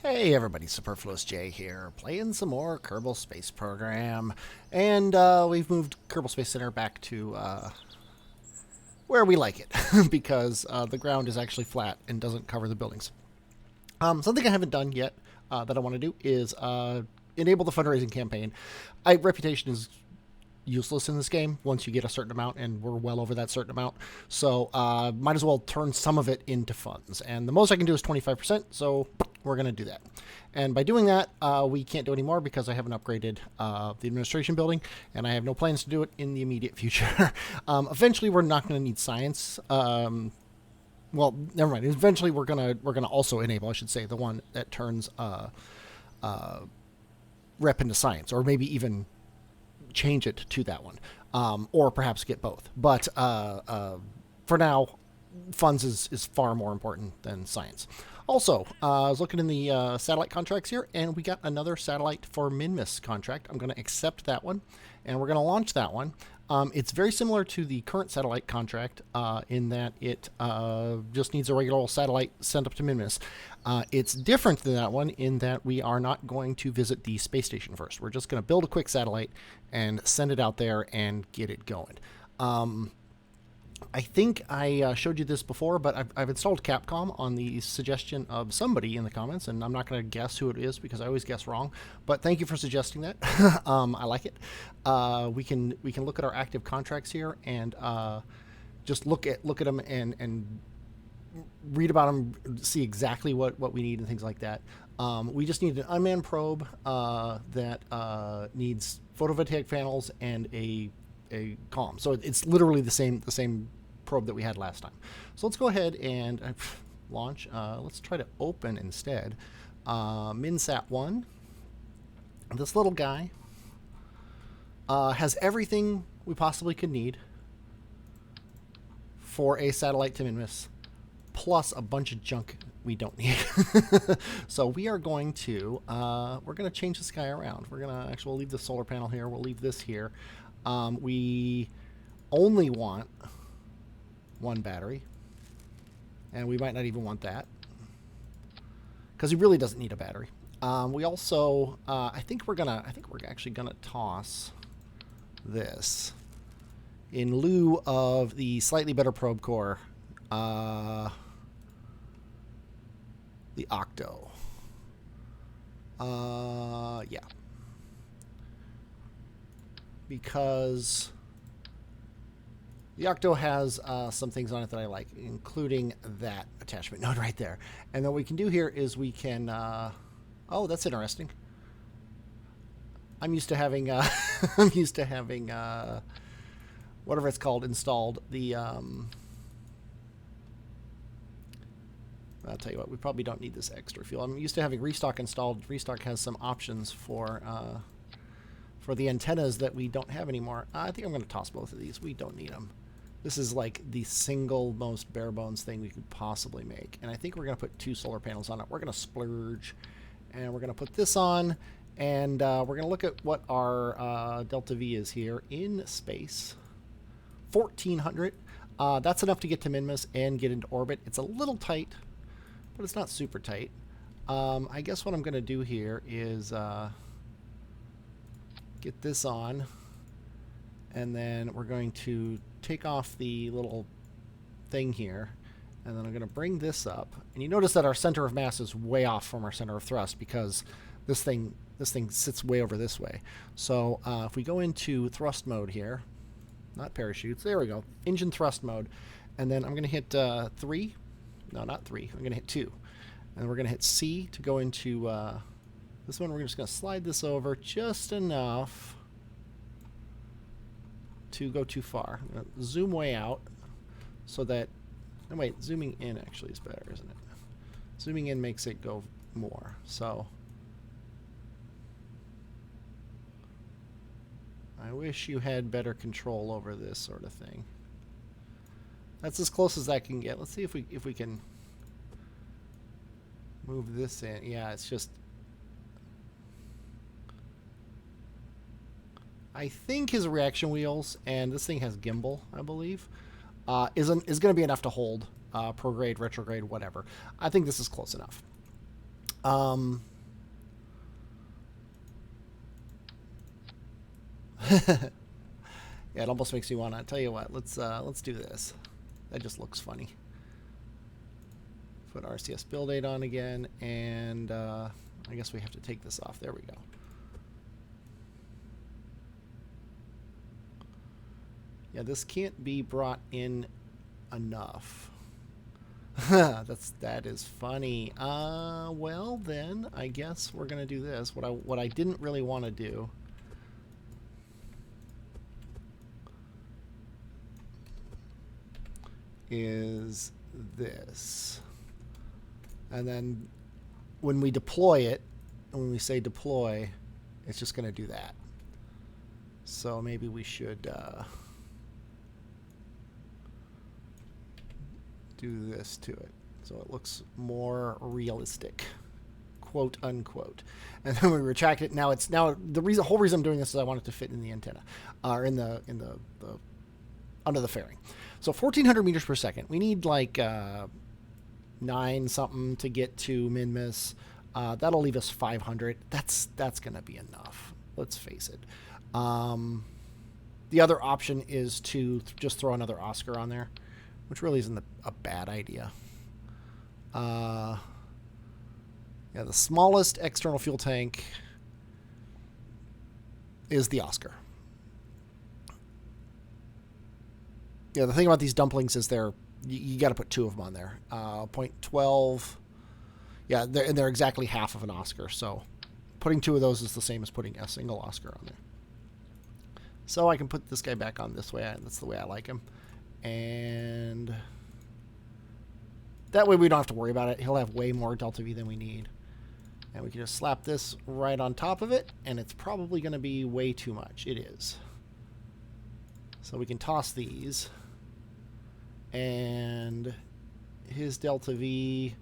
Hey everybody, Superfluous J here, playing some more Kerbal Space Program, and we've moved Kerbal Space Center back to where we like it, because the ground is actually flat and doesn't cover the buildings. Something I haven't done yet that I want to do is enable the fundraising campaign. Reputation is useless in this game once you get a certain amount, and we're well over that certain amount. So might as well turn some of it into funds. And the most I can do is 25%, so we're going to do that. And by doing that, we can't do any more because I haven't upgraded the administration building, and I have no plans to do it in the immediate future. Eventually, we're not going to need science. Well, never mind. Eventually, we're gonna also enable, I should say, the one that turns rep into science, or maybe even change it to that one, or perhaps get both. But for now, funds is far more important than science. Also, I was looking in the satellite contracts here, and we got another satellite for Minmus contract. I'm going to accept that one, and we're going to launch that one. It's very similar to the current satellite contract in that it just needs a regular old satellite sent up to Minmus. It's different than that one in that we are not going to visit the space station first. We're just going to build a quick satellite and send it out there and get it going. I think I showed you this before, but I've installed Capcom on the suggestion of somebody in the comments, and I'm not going to guess who it is because I always guess wrong. But thank you for suggesting that. I like it. We can look at our active contracts here and just look at them and read about them, see exactly what we need and things like that. We just need an unmanned probe that needs photovoltaic panels and a column. So it's literally the same probe that we had last time. So let's go ahead and launch. Let's try to open instead. MinSat1. This little guy has everything we possibly could need for a satellite to Minmus, plus a bunch of junk we don't need. So we are going to we're going to change this guy around. We're going to actually leave the solar panel here. We'll leave this here. We only want one battery, and we might not even want that because he really doesn't need a battery. We also, I think we're actually gonna toss this in lieu of the slightly better probe core, the Octo. Yeah. Because the Octo has some things on it that I like, including that attachment node right there. And then what we can do here is we can... oh, that's interesting. I'm used to having... I'm used to having... whatever it's called installed. The... I'll tell you what, we probably don't need this extra fuel. I'm used to having Restock installed. Restock has some options for the antennas that we don't have anymore. I think I'm going to toss both of these. We don't need them. This is like the single most bare bones thing we could possibly make. And I think we're going to put 2 solar panels on it. We're going to splurge. And we're going to put this on. And we're going to look at what our Delta V is here in space. 1,400. That's enough to get to Minmus and get into orbit. It's a little tight, but it's not super tight. I guess what I'm going to do here is... get this on, and then we're going to take off the little thing here, and then I'm going to bring this up, and you notice that our center of mass is way off from our center of thrust because this thing sits way over this way. So if we go into thrust mode here, not parachutes, there we go, engine thrust mode, and then I'm going to hit 3, no, not 3, I'm going to hit 2, and we're going to hit C to go into this one. We're just going to slide this over just enough to go too far. I'm going to zoom way out so that... Oh, wait, zooming in actually is better, isn't it? Zooming in makes it go more. So I wish you had better control over this sort of thing. That's as close as I can get. Let's see if we can move this in. Yeah, it's just... I think his reaction wheels, and this thing has gimbal, I believe, is going to be enough to hold prograde, retrograde, whatever. I think this is close enough. Yeah, it almost makes me want to tell you what. Let's do this. That just looks funny. Put RCS build date on again, and I guess we have to take this off. There we go. Yeah, this can't be brought in enough. That is funny. Well then, I guess we're gonna do this. What I didn't really want to do is this. And then when we deploy it, when we say deploy, it's just going to do that. So maybe we should do this to it so it looks more realistic, quote unquote. And then we retract it. Now the whole reason I'm doing this is I want it to fit in the antenna, or in the under the fairing. So 1,400 meters per second. We need like 9 something to get to Minmus. That'll leave us 500. That's going to be enough. Let's face it. The other option is to just throw another Oscar on there, which really isn't a bad idea. Yeah, the smallest external fuel tank is the Oscar. Yeah, the thing about these dumplings is you got to put 2 of them on there. 0.12. Yeah, they're exactly half of an Oscar. So putting 2 of those is the same as putting a single Oscar on there. So I can put this guy back on this way. That's the way I like him. And that way we don't have to worry about it. He'll have way more delta V than we need. And we can just slap this right on top of it, and it's probably going to be way too much. It is. So we can toss these. And his delta V,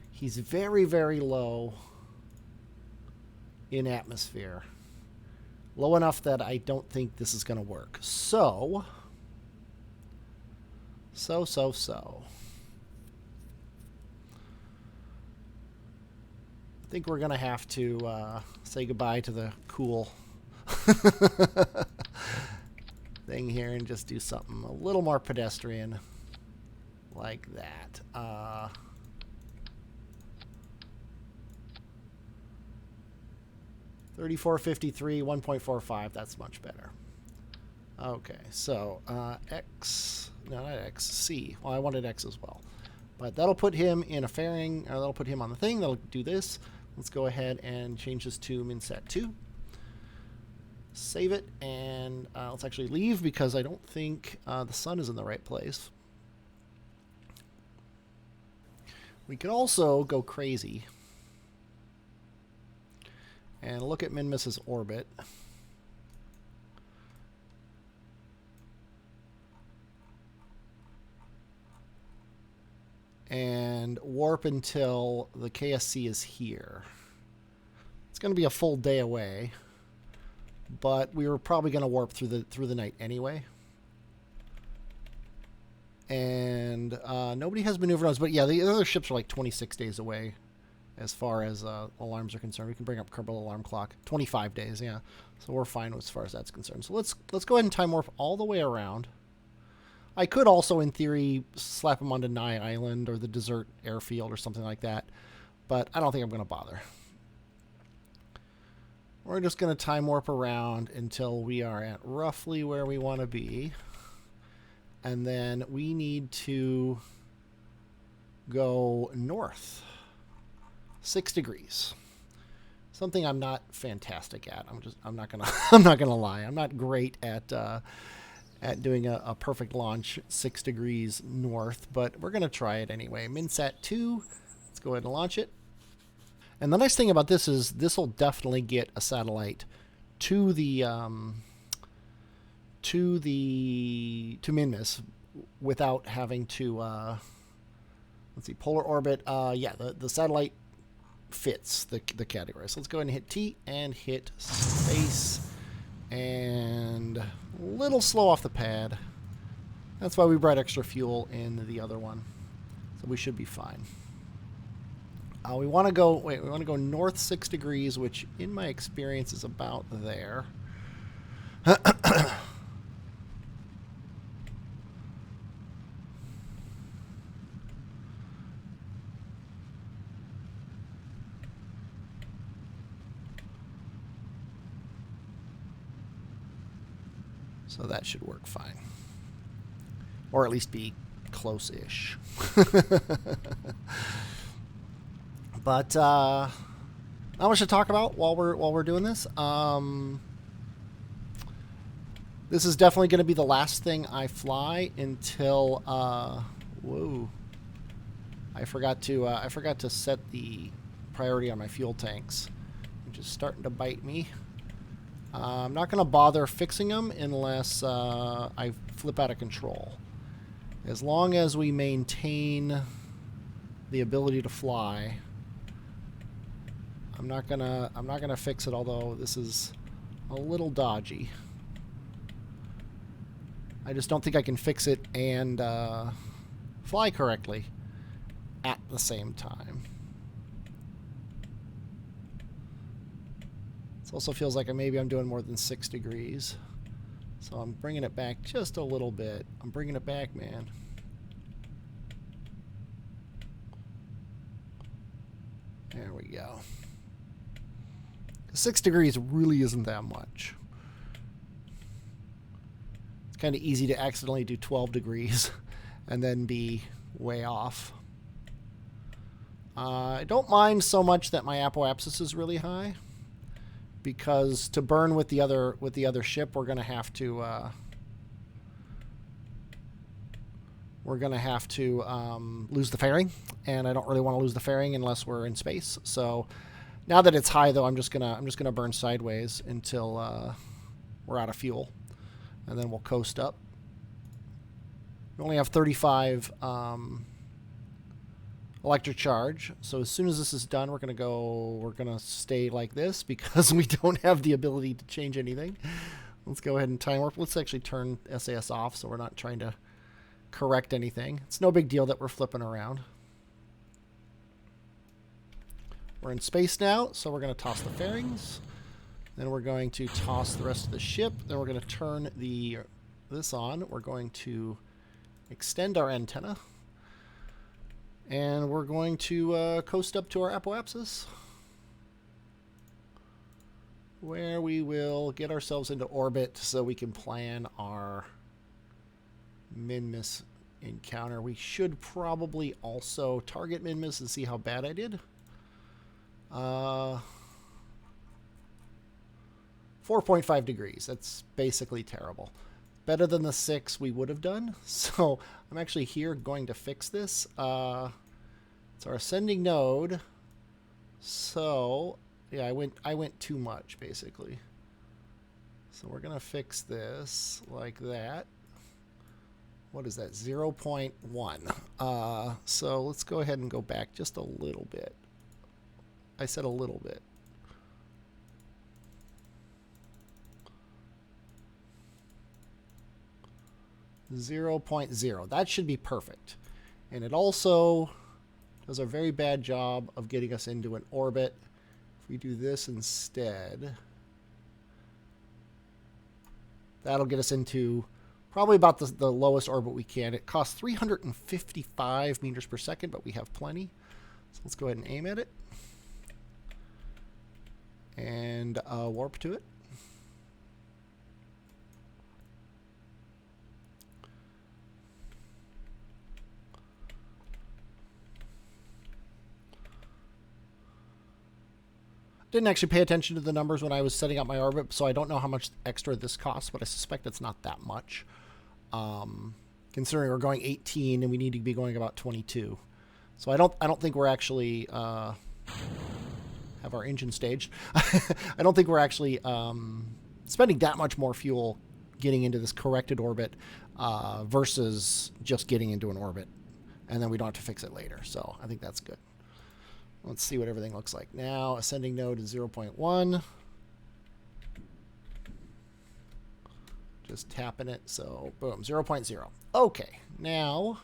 he's very, very low in atmosphere. Low enough that I don't think this is going to work. So. I think we're going to have to say goodbye to the cool thing here and just do something a little more pedestrian like that. 3453, 1.45, that's much better. Okay, so X, no, not X, C. Well, I wanted X as well. But that'll put him in a fairing, or that'll put him on the thing. That'll do this. Let's go ahead and change this to MinSat 2. Save it, and let's actually leave because I don't think the sun is in the right place. We could also go crazy and look at Minmus's orbit. And warp until the KSC is here. It's going to be a full day away, but we were probably going to warp through the night anyway. And nobody has maneuver nodes, but yeah, the other ships are like 26 days away as far as alarms are concerned. We can bring up Kerbal alarm clock. 25 days, yeah. So we're fine as far as that's concerned. So let's go ahead and time warp all the way around. I could also, in theory, slap them onto Nye Island or the desert airfield or something like that, but I don't think I'm going to bother. We're just going to time warp around until we are at roughly where we want to be. And then we need to go north 6 degrees. Something I'm not fantastic at. I'm not gonna lie. I'm not great at doing a perfect launch 6 degrees north, but we're gonna try it anyway. MinSat 2. Let's go ahead and launch it. And the nice thing about this is this will definitely get a satellite to the to Minmus without having to let's see, polar orbit. Yeah, the satellite fits the category. So let's go ahead and hit T and hit space, and a little slow off the pad. That's why we brought extra fuel in the other one, so we should be fine. We want to go. Wait, we want to go north 6 degrees, which in my experience is about there. So that should work fine. Or at least be close-ish. But not much to talk about while we're doing this. This is definitely going to be the last thing I fly until whoa. I forgot to set the priority on my fuel tanks, which is starting to bite me. I'm not going to bother fixing them unless I flip out of control. As long as we maintain the ability to fly, I'm not gonna fix it. Although this is a little dodgy. I just don't think I can fix it and fly correctly at the same time. It also feels like maybe I'm doing more than 6 degrees. So I'm bringing it back just a little bit. I'm bringing it back, man. There we go. 6 degrees really isn't that much. It's kind of easy to accidentally do 12 degrees and then be way off. I don't mind so much that my apoapsis is really high, because to burn with the other ship, we're gonna have to lose the fairing, and I don't really want to lose the fairing unless we're in space. So now that it's high, though, I'm just gonna burn sideways until we're out of fuel, and then we'll coast up. We only have 35 electric charge, so as soon as this is done, we're gonna stay like this because we don't have the ability to change anything. Let's go ahead and time warp. Let's actually turn SAS off so we're not trying to correct anything. It's no big deal that we're flipping around. We're in space now, so we're going to toss the fairings. Then we're going to toss the rest of the ship. Then we're going to turn this on. We're going to extend our antenna. And we're going to coast up to our apoapsis, where we will get ourselves into orbit so we can plan our Minmus encounter. We should probably also target Minmus and see how bad I did. 4.5 degrees. That's basically terrible. Better than the 6 we would have done. So I'm actually here going to fix this. It's our ascending node. So yeah, I went too much basically. So we're gonna fix this like that. What is that? 0.1. So let's go ahead and go back just a little bit. I said a little bit. .0. That should be perfect. And it also does a very bad job of getting us into an orbit. If we do this instead, that'll get us into probably about the lowest orbit we can. It costs 355 meters per second, but we have plenty. So let's go ahead and aim at it. And warp to it. Didn't actually pay attention to the numbers when I was setting up my orbit, so I don't know how much extra this costs, but I suspect it's not that much. Considering we're going 18 and we need to be going about 22. So I don't think we're actually have our engine staged. I don't think we're actually spending that much more fuel getting into this corrected orbit versus just getting into an orbit, and then we don't have to fix it later. So I think that's good. Let's see what everything looks like now. Ascending node is 0.1. Just tapping it. So boom, 0.0. Okay, now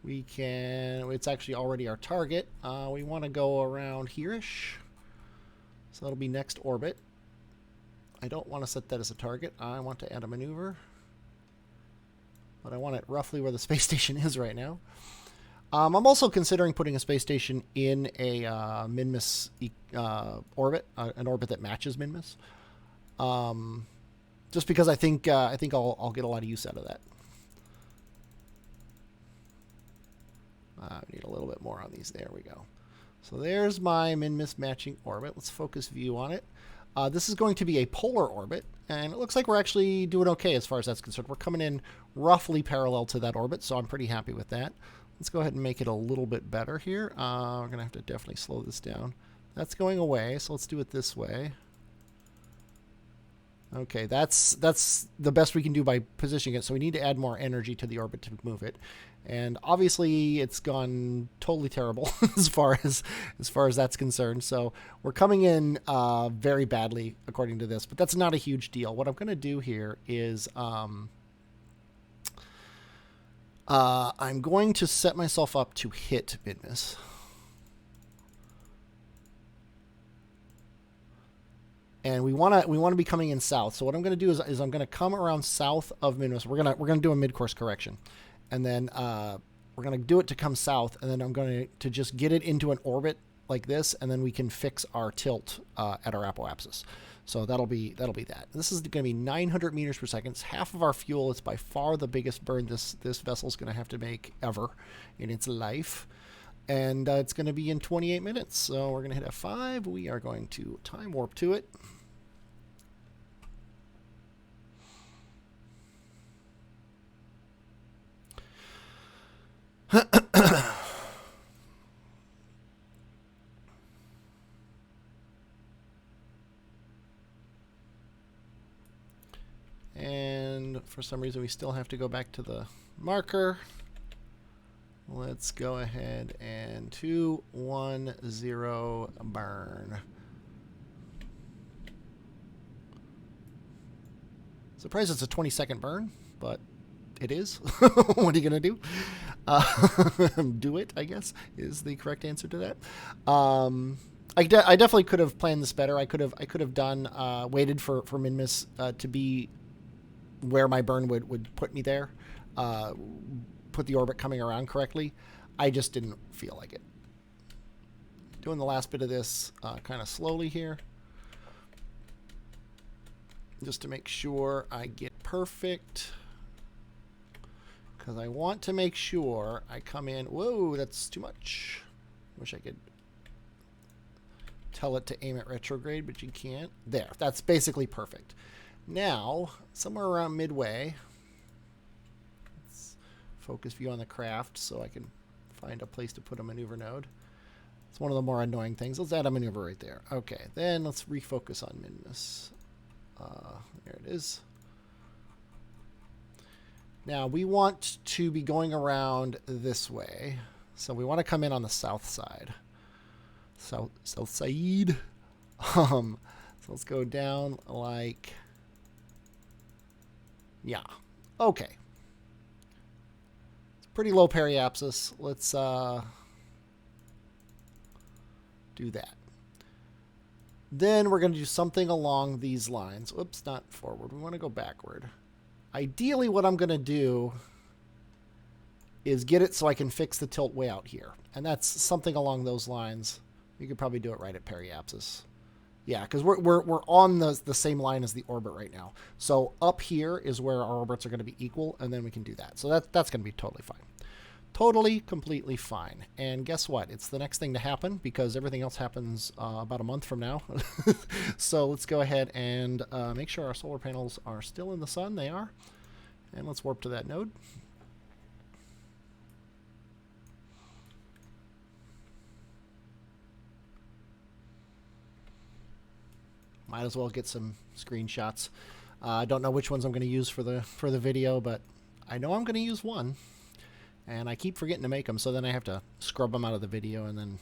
we can, it's actually already our target. We want to go around here-ish. So that'll be next orbit. I don't want to set that as a target. I want to add a maneuver. But I want it roughly where the space station is right now. I'm also considering putting a space station in a Minmus orbit, an orbit that matches Minmus. Just because I think I'll get a lot of use out of that. We need a little bit more on these. There we go. So there's my Minmus matching orbit. Let's focus view on it. This is going to be a polar orbit, and it looks like we're actually doing okay as far as that's concerned. We're coming in roughly parallel to that orbit, so I'm pretty happy with that. Let's go ahead and make it a little bit better here. We're going to have to definitely slow this down. That's going away, so let's do it this way. Okay, that's the best we can do by positioning it, so we need to add more energy to the orbit to move it. And obviously it's gone totally terrible as far as that's concerned. So we're coming in very badly according to this, but that's not a huge deal. What I'm going to do here is I'm going to set myself up to hit Minmus. And we want to be coming in south. So what I'm going to do is I'm going to come around south of Minmus. We're going to do a mid-course correction. And then we're going to do it to come south, and then I'm going to just get it into an orbit like this, and then we can fix our tilt at our apoapsis. So that'll be that. This is going to be 900 meters per second. It's half of our fuel. It's by far the biggest burn this vessel is going to have to make ever in its life. And it's going to be in 28 minutes. So we're going to hit F5. We are going to time warp to it. And for some reason we still have to go back to the marker. Let's go ahead and 2-1-0 burn. Surprised it's a 20-second burn, but it is. What are you going to do? Do it, I guess, is the correct answer to that. I definitely could have planned this better. I could have done waited for Minmus to be where my burn would put me there, put the orbit coming around correctly. I just didn't feel like it. Doing the last bit of this kind of slowly here, just to make sure I get perfect. Because I want to make sure I come in. Whoa, that's too much. Wish I could tell it to aim at retrograde, but you can't. There, that's basically perfect. Now, somewhere around midway, let's focus view on the craft so I can find a place to put a maneuver node. It's one of the more annoying things. Let's add a maneuver right there. Okay, then let's refocus on Minmus. There it is. Now, we want to be going around this way. So we want to come in on the south side. South side. So let's go down like... Yeah. Okay. It's pretty low periapsis. Let's do that. Then we're going to do something along these lines. Oops, not forward. We want to go backward. Ideally, what I'm going to do is get it so I can fix the tilt way out here. And that's something along those lines. You could probably do it right at periapsis. Yeah, because we're on the same line as the orbit right now. So up here is where our orbits are going to be equal, and then we can do that. So that's going to be totally fine. Totally, completely fine. And guess what? It's the next thing to happen because everything else happens about a month from now. So let's go ahead and make sure our solar panels are still in the sun. They are. And let's warp to that node. Might as well get some screenshots. I don't know which ones I'm going to use for the video, but I know I'm going to use one. And I keep forgetting to make them, so then I have to scrub them out of the video, and then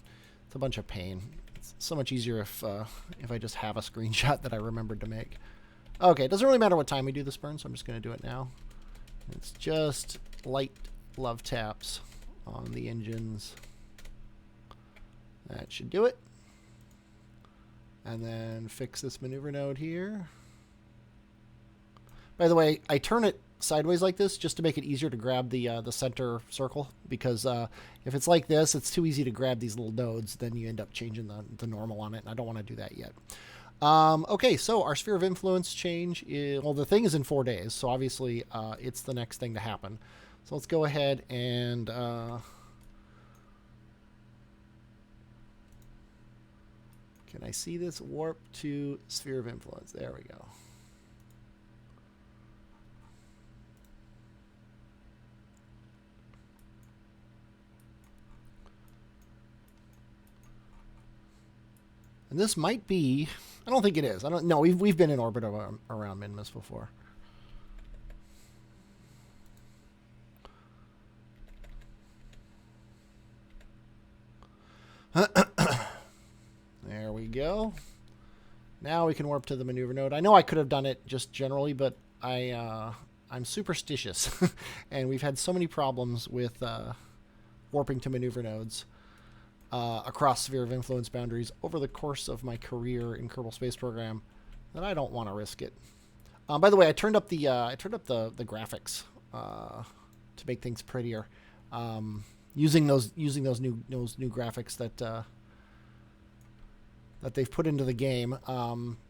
it's a bunch of pain. It's so much easier if I just have a screenshot that I remembered to make. Okay, it doesn't really matter what time we do this burn, so I'm just going to do it now. It's just light love taps. on the engines. That should do it. And then fix this maneuver node here. By the way, I turn it sideways like this just to make it easier to grab the center circle, because if it's like this, it's too easy to grab these little nodes. Then you end up changing the normal on it, and I don't want to do that yet. Okay, so our sphere of influence change is, well, the thing is in 4 days, so obviously it's the next thing to happen. So let's go ahead and can I see this? Warp to sphere of influence. There we go. And this might be, I don't think it is. I don't know. We've been in orbit around Minmus before. There we go. Now we can warp to the maneuver node. I know I could have done it just generally, but I'm superstitious, and we've had so many problems with warping to maneuver nodes across sphere of influence boundaries over the course of my career in Kerbal Space Program that I don't want to risk it. By the way, I turned up the graphics to make things prettier, using those new graphics that they've put into the game.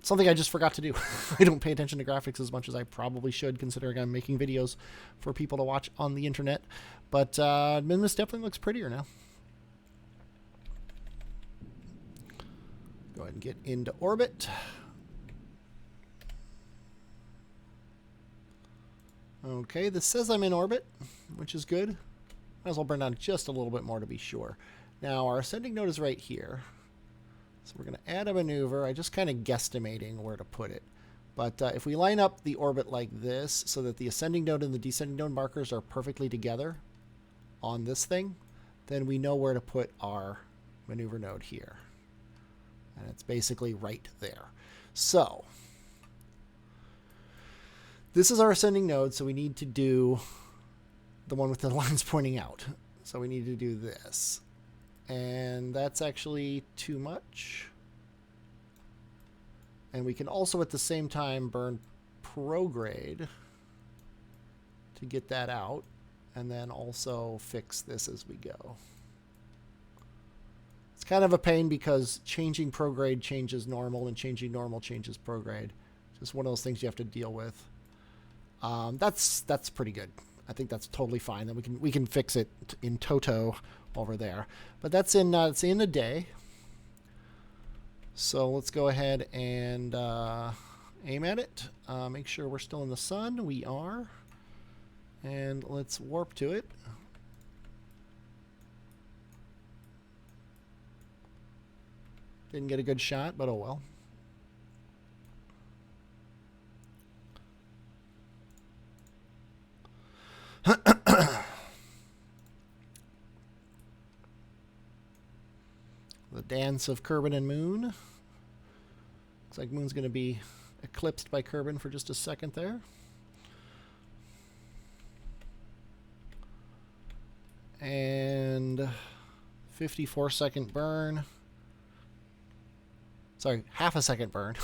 Something I just forgot to do. I don't pay attention to graphics as much as I probably should, considering I'm making videos for people to watch on the internet. But Minmus definitely looks prettier now. Go ahead and get into orbit. Okay, this says I'm in orbit, which is good. Might as well burn down just a little bit more to be sure. Now, our ascending node is right here. So we're going to add a maneuver. I'm just kind of guesstimating where to put it. But if we line up the orbit like this so that the ascending node and the descending node markers are perfectly together on this thing, then we know where to put our maneuver node here. And it's basically right there. So this is our ascending node, so we need to do the one with the lines pointing out. So we need to do this. And that's actually too much. And we can also at the same time burn prograde to get that out, and then also fix this as we go. It's kind of a pain because changing prograde changes normal, and changing normal changes prograde. Just one of those things you have to deal with. That's pretty good. I think that's totally fine. Then we can fix it in toto over there. But that's in it's in a day. So let's go ahead and aim at it. Make sure we're still in the sun. We are. And let's warp to it. Didn't get a good shot, but oh well. The dance of Kerbin and Moon. Looks like Moon's going to be eclipsed by Kerbin for just a second there. And 54-second burn. Sorry, half a second burn.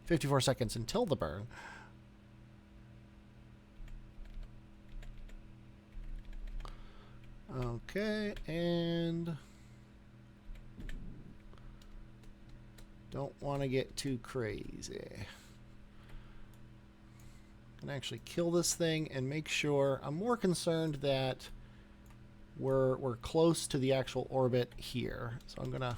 54 seconds until the burn. Okay, and don't want to get too crazy. Can actually kill this thing and make sure. I'm more concerned that we're close to the actual orbit here. So I'm gonna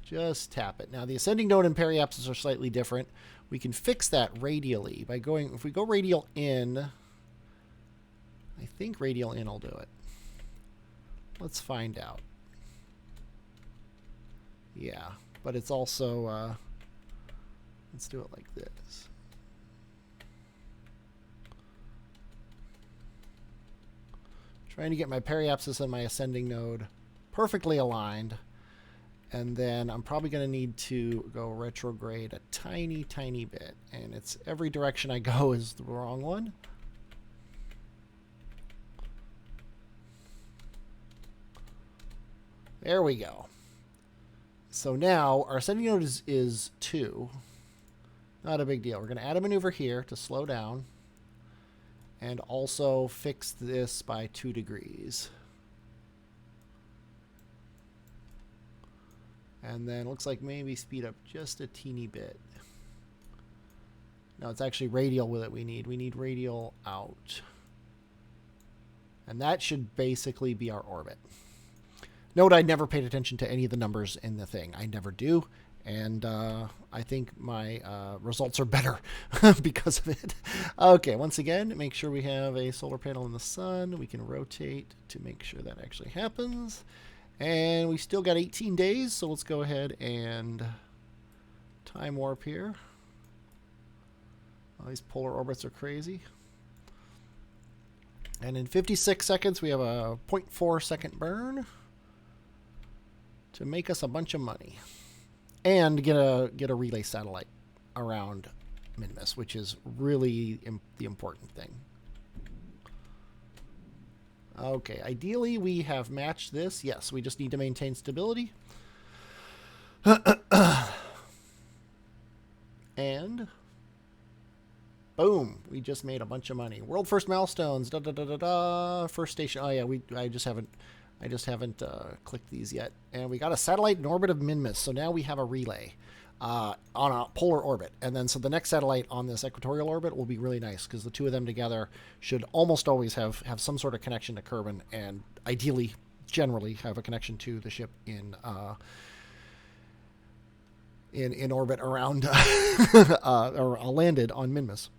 just tap it. Now the ascending node and periapsis are slightly different. We can fix that radially by going, if we go radial in, I think radial in will do it. Let's find out. Yeah, but it's also, let's do it like this. Trying to get my periapsis and my ascending node perfectly aligned. And then I'm probably going to need to go retrograde a tiny, tiny bit. And it's every direction I go is the wrong one. There we go. So now our ascending node is 2. Not a big deal. We're going to add a maneuver here to slow down. And also fix this by 2 degrees. And then looks like maybe speed up just a teeny bit. No, it's actually radial with it we need. We need radial out. And that should basically be our orbit. Note I never paid attention to any of the numbers in the thing. I never do. And I think my results are better because of it. Okay, once again, make sure we have a solar panel in the sun. We can rotate to make sure that actually happens. And we still got 18 days, so let's go ahead and time warp here. All these polar orbits are crazy. And in 56 seconds, we have a 0.4 second burn to make us a bunch of money. And get a relay satellite around Minmus, which is really the important thing. Okay, ideally we have matched this. Yes, we just need to maintain stability. And boom, we just made a bunch of money. World first milestones. Da da da da da. First station. Oh yeah, I just haven't clicked these yet. And we got a satellite in orbit of Minmus. So now we have a relay on a polar orbit. And then so the next satellite on this equatorial orbit will be really nice because the two of them together should almost always have some sort of connection to Kerbin, and ideally, generally, have a connection to the ship in orbit around or landed on Minmus.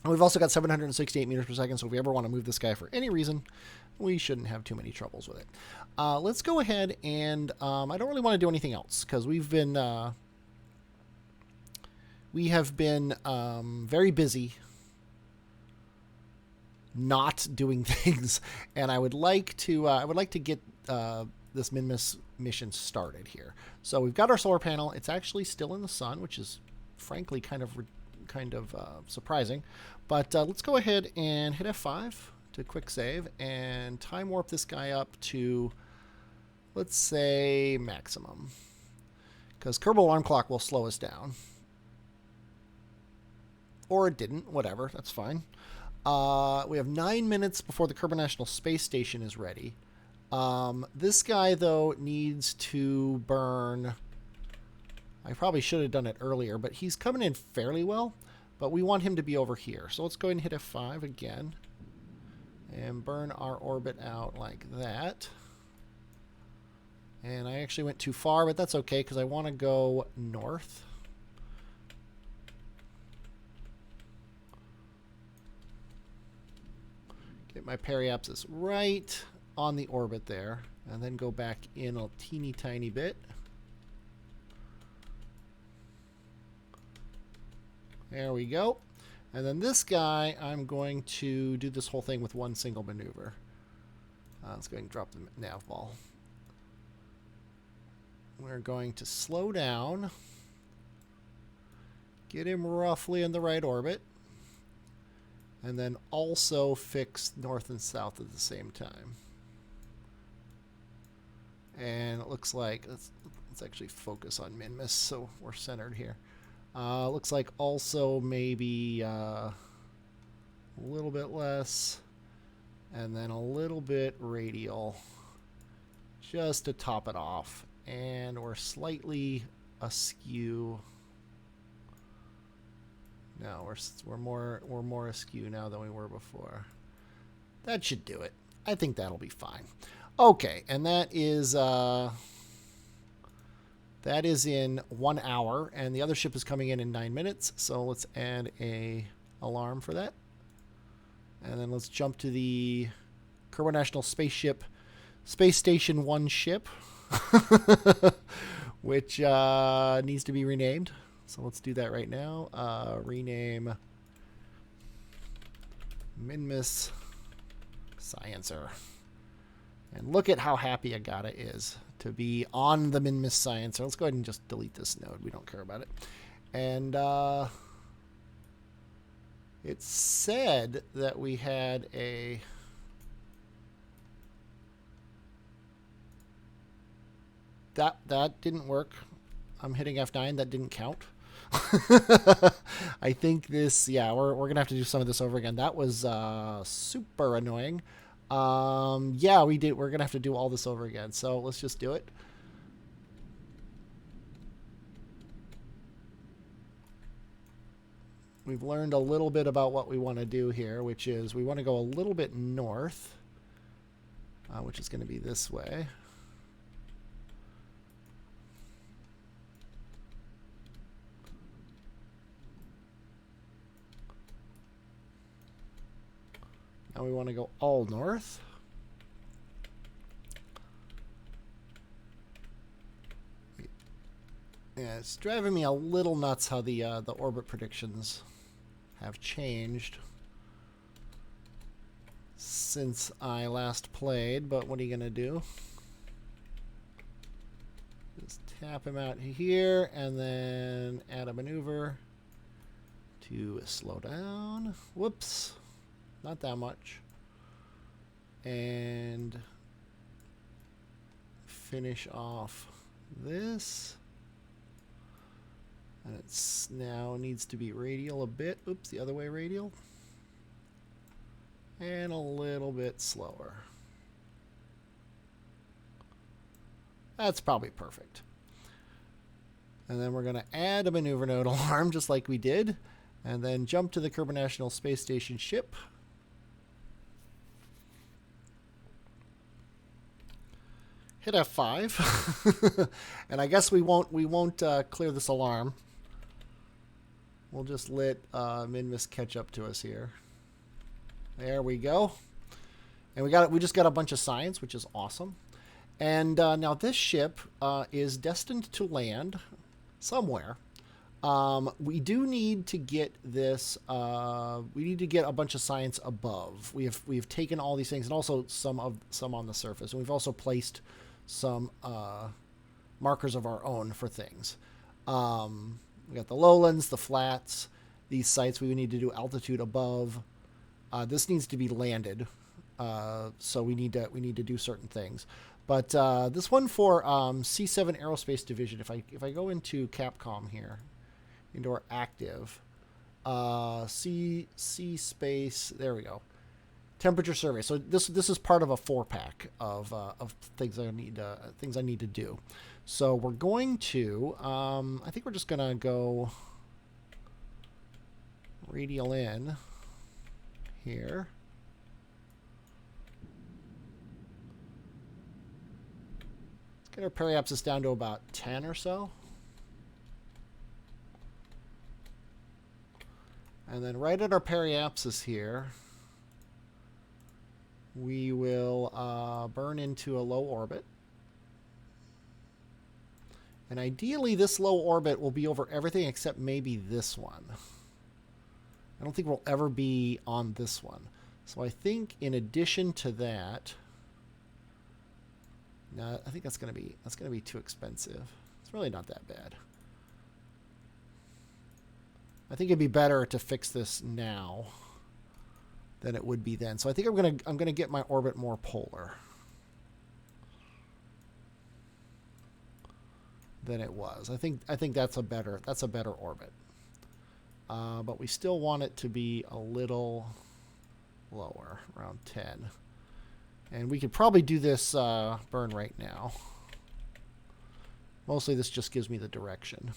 We've also got 768 meters per second, so if we ever want to move this guy for any reason, we shouldn't have too many troubles with it. Let's go ahead and I don't really want to do anything else because we have been very busy not doing things, and I would like to get this Minmus mission started here. So we've got our solar panel. It's actually still in the sun, which is frankly kind of surprising. But let's go ahead and hit F5 to quick save and time warp this guy up to, let's say, maximum. Because Kerbal Alarm Clock will slow us down. Or it didn't, whatever, that's fine. We have 9 minutes before the Kerbal National Space Station is ready. This guy, though, needs to burn... I probably should have done it earlier, but he's coming in fairly well. But we want him to be over here. So let's go ahead and hit F5 again. And burn our orbit out like that. And I actually went too far, but that's okay because I want to go north. Get my periapsis right on the orbit there. And then go back in a teeny tiny bit. There we go. And then this guy, I'm going to do this whole thing with one single maneuver. Let's go ahead and drop the nav ball. We're going to slow down. Get him roughly in the right orbit. And then also fix north and south at the same time. And it looks like, let's actually focus on Minmus so we're centered here. Looks like also maybe a little bit less, and then a little bit radial, just to top it off. And we're slightly askew. No, we're more askew now than we were before. That should do it. I think that'll be fine. Okay, and that is in 1 hour, and the other ship is coming in 9 minutes, so let's add a alarm for that. And then let's jump to the Kerbal National Space Station 1 ship, which needs to be renamed. So let's do that right now. Rename Minmus Sciencer. And look at how happy Agata is to be on the Minmus Sciencer. Let's go ahead and just delete this node. We don't care about it. And it said that we had a... That didn't work. I'm hitting F9. That didn't count. I think this, yeah, we're going to have to do some of this over again. That was super annoying. Yeah, we did. We're going to have to do all this over again. So let's just do it. We've learned a little bit about what we want to do here, which is we want to go a little bit north, which is going to be this way. Now we want to go all north. Yeah, it's driving me a little nuts how the orbit predictions have changed since I last played, but what are you going to do? Just tap him out here and then add a maneuver to slow down. Whoops. Not that much. And finish off this. And it's now needs to be radial a bit. Oops, the other way radial. And a little bit slower. That's probably perfect. And then we're going to add a maneuver node alarm just like we did. And then jump to the Kerbed National Space Station ship. Hit F5. And I guess we won't clear this alarm. We'll just let Minmus catch up to us here. There we go. And we just got a bunch of science, which is awesome. And now this ship is destined to land somewhere. We do need to get this. We need to get a bunch of science above. We've taken all these things, and also some on the surface. And we've also placed some markers of our own for things. We got the lowlands, the flats, these sites. We need to do altitude above. This needs to be landed, so we need to do certain things. But this one for C7 Aerospace Division. If I go into Capcom here, into our active, C space. There we go. Temperature survey. So this is part of a 4-pack of things I need to do. So we're going to, I think we're just going to go radial in here. Let's get our periapsis down to about 10 or so. And then right at our periapsis here, we will burn into a low orbit. And ideally, this low orbit will be over everything except maybe this one. I don't think we'll ever be on this one. So I think in addition to that, no, I think that's gonna be too expensive. It's really not that bad. I think it'd be better to fix this now than it would be then. So I think I'm gonna get my orbit more polar than it was. I think that's a better orbit. But we still want it to be a little lower, around 10. And we could probably do this burn right now. Mostly this just gives me the direction.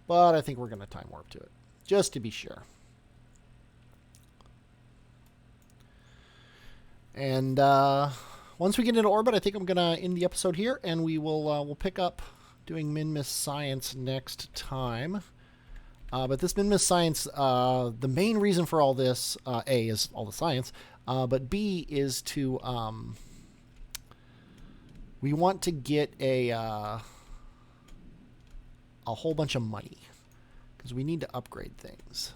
But I think we're going to time warp to it, just to be sure. And once we get into orbit, I think I'm going to end the episode here, and we'll pick up doing Minmus Science next time. But this Minmus Science, the main reason for all this, A, is all the science, but B is to, we want to get a whole bunch of money, because we need to upgrade things.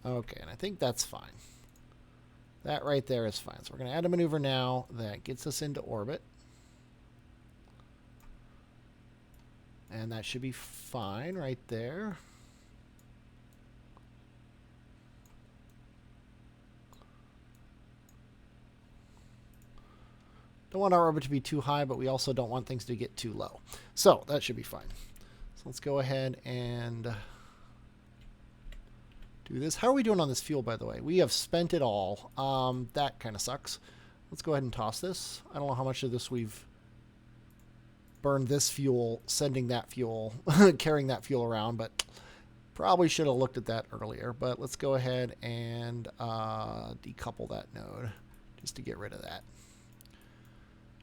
Okay, and I think that's fine. That right there is fine. So we're going to add a maneuver now that gets us into orbit. And that should be fine right there. Don't want our orbit to be too high, but we also don't want things to get too low. So that should be fine. So let's go ahead and do this. How are we doing on this fuel, by the way? We have spent it all. That kind of sucks. Let's go ahead and toss this. I don't know how much of this we've burned this fuel, sending that fuel, carrying that fuel around, but probably should have looked at that earlier. But let's go ahead and decouple that node just to get rid of that,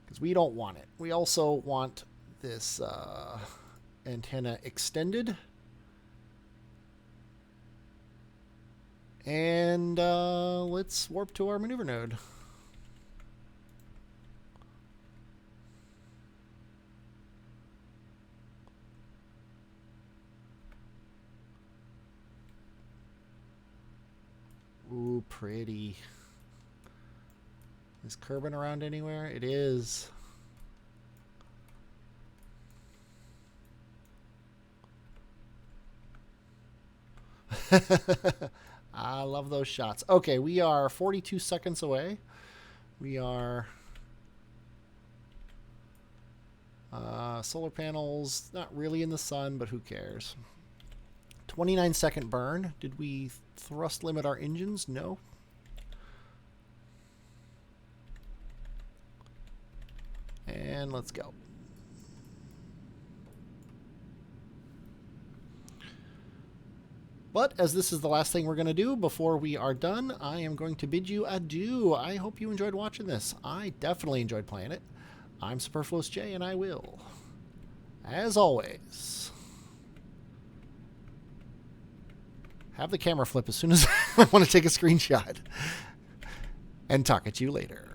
because we don't want it. We also want this antenna extended. And let's warp to our maneuver node. Ooh, pretty. Is Kerbin around anywhere? It is. I love those shots. Okay, we are 42 seconds away. We are solar panels, not really in the sun, but who cares? 29-second burn. Did we thrust limit our engines? No. And let's go. But as this is the last thing we're going to do before we are done, I am going to bid you adieu. I hope you enjoyed watching this. I definitely enjoyed playing it. I'm Superfluous J, and I will, as always, have the camera flip as soon as I want to take a screenshot. And talk at you later.